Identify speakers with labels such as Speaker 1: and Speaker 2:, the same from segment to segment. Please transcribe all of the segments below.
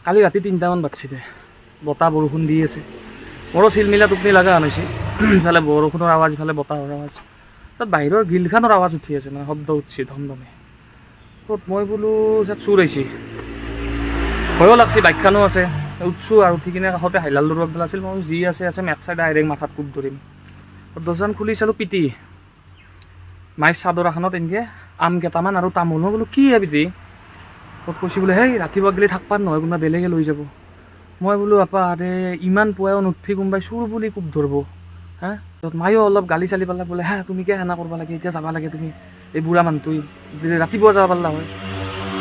Speaker 1: কালি ৰাতি 3টামান বাজিছিলে বতাহ বৰষুণ দি আছে মোৰো চিলমিলা টোপনি লগা হৈছে ইফালে বৰষুণৰ আৱাজ ইফালে বতাহৰ আৱাজ তাত বাহিৰৰ গিলখানৰ আৱাজ উঠি আছে মানে শব্দ উঠছে ধমধমে ক'ত মই বোলো তাত চুৰ আহিছে ভয়ো লাগছে বাইকখানো আছে উঠছোঁ আৰু উঠি কিনে কাষতে হাইলাল দৰবডাল আছিল মই যি আছে মেট চাই ডাইৰেক্ট মাথাত কোব ধৰিম দৰ্জাখন খুলি চালোঁ পিটি মাইৰ চাদৰ এখনত এনেকৈ আম কেইটামান আৰু তামোল মই বোলো কি পিটি ক'ত কৈছে বোলে সেই ৰাতিপুৱা গ'লে থাকবা নহয় কোনোবা বেলেগে লৈ যাব মই বোলো আপা আৰে ইমান পুৱাও নুঠি কোনোবাই চুৰ বুলি কোব ধৰিব হা মায়েও অলপ গালি চালি পালা বোলে হা তুমি কিয় সেনা কৰিব লাগে এতিয়া যাব লাগে তুমি এই বুঢ়া মানুহটো ৰাতিপুৱা যাব পাৰিলা হয়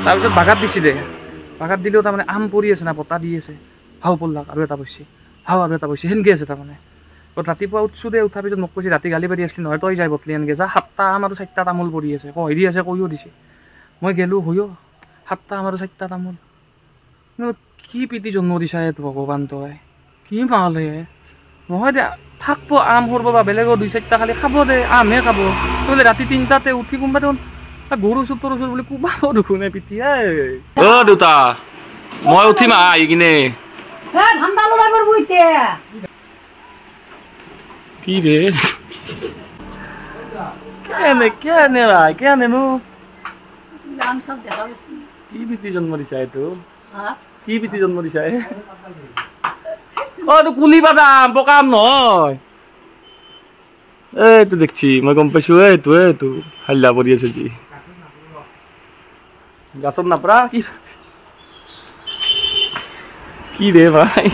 Speaker 1: তাৰপিছত বাগাত দিছিলে বাগাত দিলেও তাৰমানে আম পৰি আছে না বতাহ দি আছে ভাও পৰলাক আৰু এটা পইছে সেনেকৈ আছে তাৰমানে ৰাতিপুৱা উঠছোঁ দে উঠাৰ পিছত মোক কৈছে ৰাতি গালি পাৰি আছিলি নহয় তই যাই বটলি এনেকৈ যা 7টা আম আৰু 4টা তামোল পৰি আছে হেৰি আছে কৈও দিছে মই গেলোঁ হৈও 7টা আম আৰু 4টা তামোল কি পিটি জন্ম দিছা এইটো ভগৱান তই কি মাল হে নহয় দে থাকব আম সৰব বা বেলেগৰ 2-4টা খালি খাব দে আমহে খাব বোলে ৰাতি 3টাতে উঠি কোনোবা দেখোন গৰু চুৰ বুলি কোবাব দেখোনে পিটি দেউতা মই উঠিম আহি কিনে কি ৰে কেনে নো কি পিটি জন্ম দিছা এইটো কি পিটি জন্ম দিছা এইটো কুলি বাদাম পকা আম নহয় এইটো দেখছি মই গম পাইছো এইটো হাল্লা পৰি আছে যি গাছত নাপৰা কি ৰে ভাই